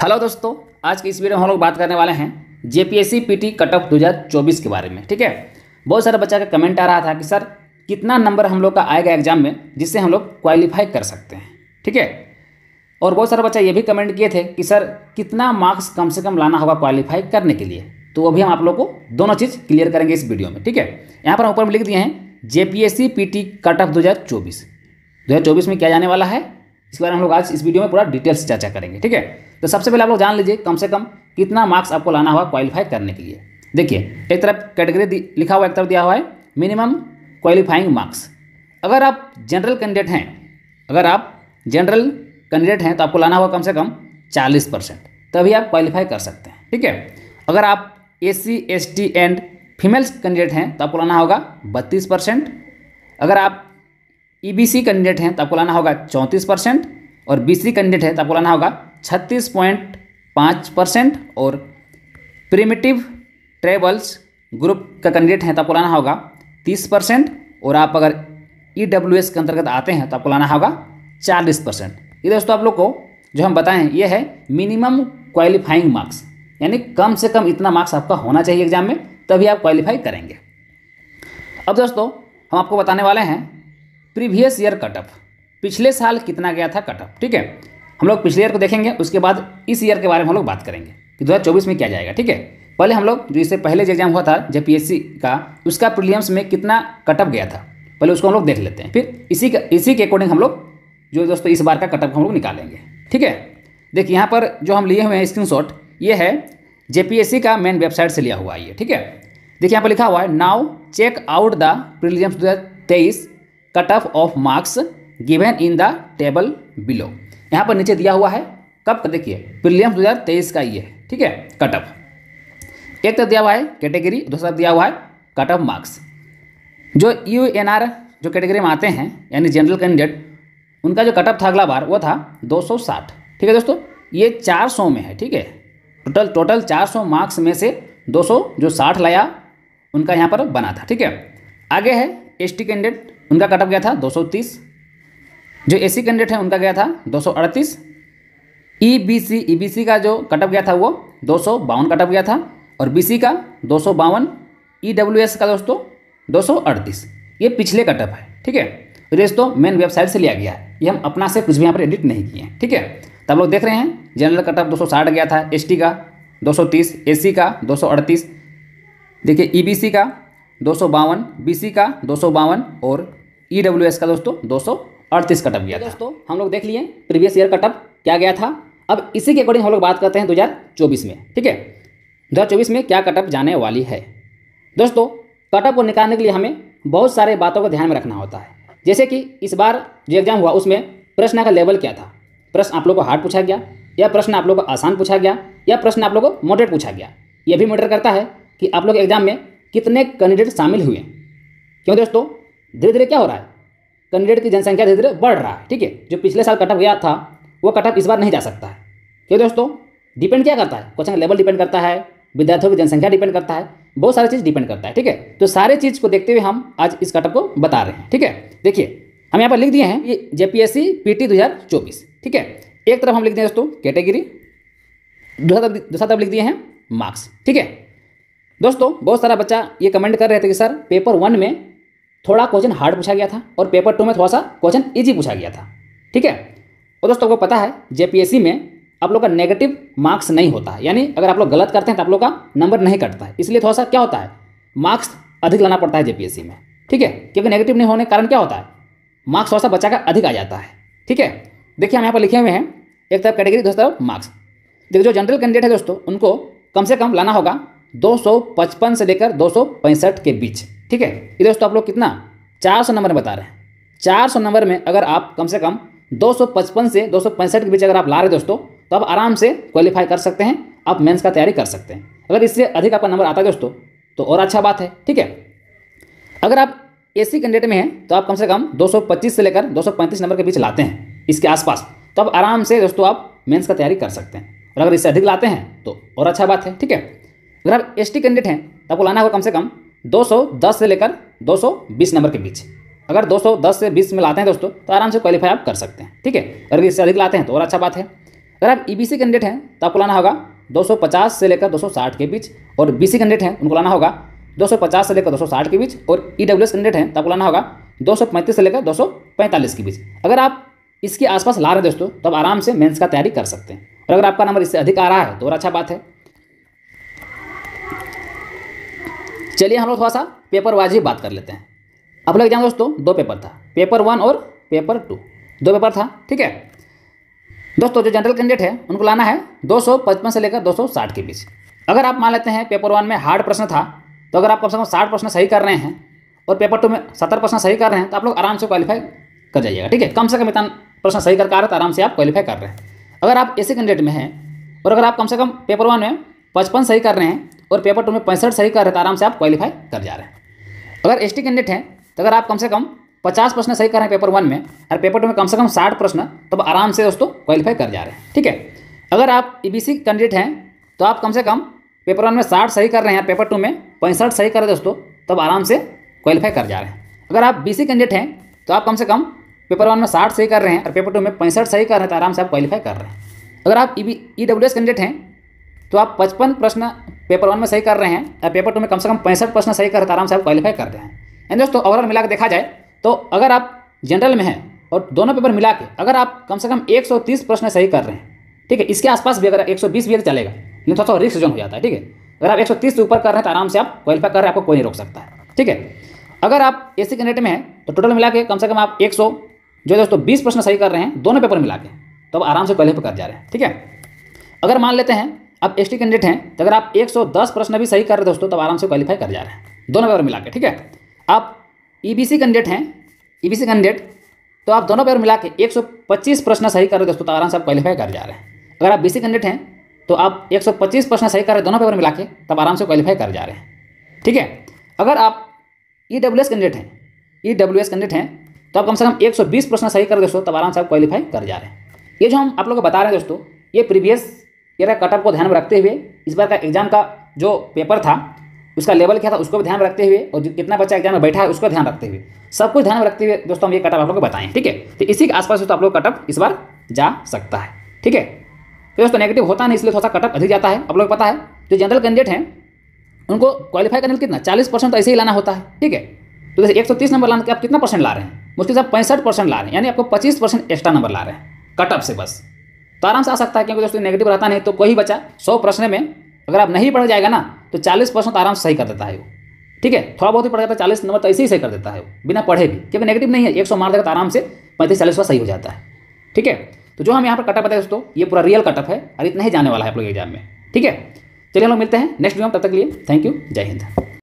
Hello दोस्तों, आज की इस वीडियो में हम लोग बात करने वाले हैं जेपीएससी पीटी कट ऑफ 2024 के बारे में। ठीक है, बहुत सारे बच्चा का कमेंट आ रहा था कि सर कितना नंबर हम लोग का आएगा एग्जाम में जिससे हम लोग क्वालिफाई कर सकते हैं। ठीक है, और बहुत सारे बच्चा ये भी कमेंट किए थे कि सर कितना मार्क्स कम से कम लाना होगा क्वालिफाई करने के लिए। तो अभी हम आप लोग को दोनों चीज़ क्लियर करेंगे इस वीडियो में। ठीक है, यहाँ पर हम ऊपर में लिख दिए हैं जेपीएससी पीटी कट ऑफ 2024 में क्या जाने वाला है, इसके बारे में हम लोग आज इस वीडियो में पूरा डिटेल से चर्चा करेंगे। ठीक है, तो सबसे पहले आप लोग जान लीजिए कम से कम कितना मार्क्स आपको लाना होगा क्वालिफाई करने के लिए। देखिए, एक तरफ कैटेगरी लिखा हुआ, एक तरफ दिया हुआ है मिनिमम क्वालिफाइंग मार्क्स। अगर आप जनरल कैंडिडेट हैं तो आपको लाना होगा कम से कम 40%, तभी आप क्वालिफाई कर सकते हैं। ठीक है, अगर आप SC ST and females candidate हैं तो आपको लाना होगा 32%। अगर आप EBC कैंडिडेट हैं तो आपको लाना होगा 34%, और BC कैंडिडेट है तो आपको लाना होगा 36.5%, और प्रिमिटिव ट्रेवल्स ग्रुप का कैंडिडेट हैं तो आपको लाना होगा 30%, और आप अगर EWS के अंतर्गत आते हैं तो आपको लाना होगा 40%। ये दोस्तों आप लोग को जो हम बताएं हैं ये है मिनिमम क्वालिफाइंग मार्क्स, यानी कम से कम इतना मार्क्स आपका होना चाहिए एग्जाम में, तभी आप क्वालिफाई करेंगे। अब दोस्तों हम आपको बताने वाले हैं प्रीवियस ईयर कट ऑफ, पिछले साल कितना गया था कट ऑफ। ठीक है, हम लोग पिछले ईयर को देखेंगे, उसके बाद इस ईयर के बारे में हम लोग बात करेंगे कि 2024 में क्या जाएगा। ठीक है, पहले हम लोग जो इससे पहले जो एग्जाम हुआ था जेपीएससी का, उसका प्रीलिम्स में कितना कट ऑफ गया था पहले उसको हम लोग देख लेते हैं, फिर इसी के अकॉर्डिंग हम लोग जो दोस्तों इस बार का कट ऑफ हम लोग निकालेंगे। ठीक है, देखिए यहाँ पर जो हम लिए हुए हैं स्क्रीनशॉट, ये है जेपीएससी का मेन वेबसाइट से लिया हुआ है ये। ठीक है, देखिए यहाँ पर लिखा हुआ है now check out the prelims 2023 cut off of marks given in the table below. यहाँ पर नीचे दिया हुआ है कब का, देखिए प्रीलिम्स 2023 का ये है। ठीक है, कट ऑफ एक तरफ दिया हुआ है कैटेगरी, दूसरा दिया हुआ है कट ऑफ मार्क्स। जो UNR जो कैटेगरी में आते हैं यानी जनरल कैंडिडेट, उनका जो कट ऑफ था अगला बार वो था 260। ठीक है दोस्तों, ये 400 में है। ठीक है, टोटल 400 मार्क्स में से 200 जो 60 लाया उनका यहाँ पर बना था। ठीक है, आगे है ST कैंडिडेट, उनका कट ऑफ गया था 230। जो SC कैंडिडेट है उनका गया था 238। EBC का जो कट ऑफ गया था वो 252 कट ऑफ गया था, और BC का 252, EWS का दोस्तों 238। ये पिछले कट ऑफ है। ठीक है, तो दोस्तों मेन वेबसाइट से लिया गया है, ये हम अपना से कुछ भी यहाँ पर एडिट नहीं किए हैं। ठीक है, तो आप लोग देख रहे हैं जनरल कट ऑफ 260 गया था, ST का 230, SC का 238, देखिए EBC का 252, BC का 252, और EWS का दोस्तों 238 कट ऑफ गया था। दोस्तों हम लोग देख लिए प्रीवियस ईयर कट ऑफ क्या गया था। अब इसी के अकॉर्डिंग हम लोग बात करते हैं 2024 में। ठीक है, 2024 में क्या कट ऑफ जाने वाली है। दोस्तों कट ऑफ को निकालने के लिए हमें बहुत सारे बातों को ध्यान में रखना होता है, जैसे कि इस बार जो एग्जाम हुआ उसमें प्रश्न का लेवल क्या था, प्रश्न आप लोग को हार्ड पूछा गया, या प्रश्न आप लोग को आसान पूछा गया, या प्रश्न आप लोग को मॉडरेट पूछा गया। यह भी मैटर करता है कि आप लोग एग्जाम में कितने कैंडिडेट शामिल हुए। क्यों दोस्तों, धीरे धीरे क्या हो रहा है, कैंडिडेट की जनसंख्या धीरे धीरे बढ़ रहा है। ठीक है, जो पिछले साल कट ऑफ गया था वो कट ऑफ इस बार नहीं जा सकता है। क्यों दोस्तों, डिपेंड क्या करता है, क्वेश्चन का लेवल डिपेंड करता है, विद्यार्थियों की जनसंख्या डिपेंड करता है, बहुत सारी चीज़ डिपेंड करता है। ठीक है, तो सारे चीज़ को देखते हुए हम आज इस कट ऑफ को बता रहे हैं। ठीक है, देखिए हम यहाँ पर लिख दिए हैं ये जेपीएससी पीटी 2024। ठीक है, एक तरफ हम लिख दिए दोस्तों कैटेगरी, दूसरा तरफ लिख दिए हैं मार्क्स। ठीक है दोस्तों, बहुत सारा बच्चा ये कमेंट कर रहे थे कि सर पेपर 1 में थोड़ा क्वेश्चन हार्ड पूछा गया था और पेपर 2 में थोड़ा सा क्वेश्चन ईजी पूछा गया था। ठीक है, और दोस्तों को पता है जेपीएससी में आप लोग का नेगेटिव मार्क्स नहीं होता है, यानी अगर आप लोग गलत करते हैं तो आप लोग का नंबर नहीं कटता है, इसलिए थोड़ा सा क्या होता है मार्क्स अधिक लाना पड़ता है जेपीएससी में। ठीक है, क्योंकि नेगेटिव नहीं होने के कारण क्या होता है मार्क्स थोड़ा सा बच्चा का अधिक आ जाता है। ठीक है, देखिए हम यहाँ पर लिखे हुए हैं एक तरफ कैटेगरी, दूसरी तरफ मार्क्स। देखिए जो जनरल कैंडिडेट है दोस्तों उनको कम से कम लाना होगा 255 से लेकर 265 के बीच। ठीक है, ये दोस्तों आप लोग कितना 400 नंबर में बता रहे हैं। 400 नंबर में अगर आप कम से कम 255 से 265 के बीच अगर आप ला रहे दोस्तों, तो आप आराम से क्वालिफाई कर सकते हैं, आप मेंस का तैयारी कर सकते हैं। अगर इससे अधिक आपका नंबर आता है दोस्तों तो और अच्छा बात है। ठीक है, अगर आप SC कैंडिडेट में हैं तो आप कम से कम 225 से लेकर 235 नंबर के बीच लाते हैं, इसके आसपास, तो आप आराम से दोस्तों आप मेंस का तैयारी कर सकते हैं। और अगर इससे अधिक लाते हैं तो और अच्छा बात है। ठीक है, अगर आप ST कैंडिडेट हैं तो आपको लाना होगा कम से कम 210 से लेकर 220 नंबर के बीच। अगर 210 से 20 में लाते हैं दोस्तों तो आराम से क्वालिफाई आप कर सकते हैं। ठीक है, अगर इससे अधिक लाते हैं तो और अच्छा बात है। अगर आप ईबीसी कैंडिडेट हैं तो आपको लाना होगा 250 से लेकर 260 के बीच, और बीसी कैंडिडेट हैं उनको लाना होगा 250 से लेकर 260 के बीच, और ईडब्ल्यूएस कैंडिडेट हैं तो आपको लाना होगा 235 से लेकर 245 के बीच। अगर आप इसके आसपास ला रहे हैं दोस्तों तो आप आराम से मेंस का तैयारी कर सकते हैं, और अगर आपका नंबर इससे अधिक आ रहा है तो और अच्छा बात है। चलिए हम लोग थोड़ा सा पेपर वाइज ही बात कर लेते हैं। आप लोग एग्जाम दोस्तों 2 पेपर था, पेपर 1 और पेपर 2, 2 पेपर था, ठीक है दोस्तों। जो जनरल कैंडिडेट है उनको लाना है 255 से लेकर 260 के बीच। अगर आप मान लेते हैं पेपर 1 में हार्ड प्रश्न था, तो अगर आप कम से कम 60 प्रश्न सही कर रहे हैं और पेपर 2 में 70 प्रश्न सही कर रहे हैं तो आप लोग आराम से क्वालिफाई कर जाइएगा, ठीक है। कम से कम इतना प्रश्न सही करके आ रहे तो आराम से आप क्वालिफाई कर रहे हैं। अगर आप एसी कैंडिडेट में हैं और अगर आप कम से कम पेपर 1 में 55 सही कर रहे हैं और पेपर 2 में 65 सही कर रहे हैं तो आराम से आप क्वालिफाई कर जा रहे हैं। अगर एसटी कैंडिडेट हैं तो अगर आप कम से कम 50 प्रश्न सही कर रहे हैं पेपर 1 में और पेपर 2 में कम से कम 60 प्रश्न, तो आराम से दोस्तों क्वालिफाई कर जा रहे हैं, ठीक है। अगर आप ईबीसी कैंडिडेट हैं तो आप कम से कम पेपर 1 में 60 सही कर रहे हैं, पेपर 2 में 65 सही कर रहे हैं दोस्तों, तब आराम से क्वालिफाई कर जा रहे हैं। अगर आप बीसी कैंडिडेट हैं तो आप कम से कम पेपर 1 में 60 सही कर रहे हैं और पेपर 2 में 65 सही कर रहे हैं तो आराम से आप क्वालिफाई कर रहे हैं। अगर आप ईडब्ल्यूएस कैंडिडेट हैं तो आप 55 प्रश्न पेपर 1 में सही कर रहे हैं और पेपर 2 में कम से कम 65 प्रश्न सही कर रहे हैं तो आराम से आप क्वालिफाई कर रहे हैं। एंड दोस्तों ओवरऑल मिला के देखा जाए तो अगर आप जनरल में हैं और दोनों पेपर मिला के अगर आप कम से कम 130 प्रश्न सही कर रहे हैं, ठीक है, इसके आसपास भी अगर 120 भी है तो चलेगा, लेकिन थोड़ा सा रिस्क जोन हो जाता है, ठीक है। अगर आप 130 से ऊपर कर रहे हैं तो आराम से आप क्वालिफाई कर रहे हैं, आपको कोई नहीं रोक सकता है, ठीक है। अगर आप एसी कैंडिडेट में हैं तो टोटल मिला के कम से कम आप 100 जो दोस्तों 20 प्रश्न सही कर रहे हैं दोनों पेपर मिला के, तो आप आराम से क्वालिफाई कर जा रहे हैं, ठीक है। अगर मान लेते हैं आप एसटी कैंडिडेट हैं तो अगर आप 110 प्रश्न भी सही कर रहे हैं दोस्तों, तब आराम से क्वालिफाई कर जा रहे हैं दोनों पेपर मिला के, ठीक है। आप ईबीसी कैंडिडेट हैं, ईबीसी कैंडिडेट तो आप दोनों पेपर मिला के 125 प्रश्न सही कर रहे हैं दोस्तों, तो आराम से आप क्वालिफाई कर जा रहे हैं। अगर आप बीसी कैंडिडेट हैं तो आप 125 प्रश्न सही कर रहे हैं दोनों पेपर मिला के, तब आराम से क्वालिफाई कर जा रहे हैं, ठीक है। अगर आप ईडब्ल्यूएस कैंडिडेट हैं, ईडब्ल्यूएस कैंडिडेट हैं तो आप कम से कम 120 प्रश्न सही कर दोस्तों, तब आराम से आप क्वालिफाई कर जा रहे हैं। ये जो हम आप लोगों को बता रहे हैं दोस्तों, ये प्रीवियस ईयर का कटअप को ध्यान में रखते हुए इस बार का एग्जाम का जो पेपर था उसका लेवल क्या था उसको भी ध्यान में रखते हुए और कितना बच्चा एग्जाम में बैठा है उसको ध्यान रखते हुए, सब कुछ ध्यान में रखते हुए दोस्तों हम ये कटअप आप लोगों को बताएं, ठीक है। तो इसी के आसपास दोस्तों आप लोग कटअप इस बार जा सकता है, ठीक है। तो दोस्तों नेगेटिव होता नहीं, इसलिए थोड़ा सा कटअप अधिक जाता है। आप लोग पता है जो जनरल कैंडिडेट हैं उनको क्वालिफाई करने कितना 40% तो ऐसे ही लाना होता है, ठीक है। तो जैसे 130 नंबर लाने के आप कितना परसेंट ला रहे हैं, मुश्किल से आप 65% ला रहे हैं, यानी आपको 25% एक्स्ट्रा नंबर ला रहे हैं कटअप से बस, तो आराम से आ सकता है। क्योंकि दोस्तों नेगेटिव रहता नहीं, तो कोई बच्चा 100 प्रश्न में अगर आप नहीं पढ़ जाएगा ना तो 40% आराम से सही कर देता है वो, ठीक है। थोड़ा बहुत ही पढ़ जाता है, 40 नंबर तो ऐसे ही सही कर देता है वो बिना पढ़े भी, क्योंकि नेगेटिव नहीं है, 100 मार देगा तो आराम से 35-40 सही हो जाता है, ठीक है। तो जो हम यहाँ पर कटअप बताए दोस्तों ये पूरा रियल कटअप है और इतना ही जाने वाला है आप लोग एग्जाम में, ठीक है। चलिए हम लोग मिलते हैं नेक्स्ट वीडियो में, तब तक के लिए थैंक यू, जय हिंद।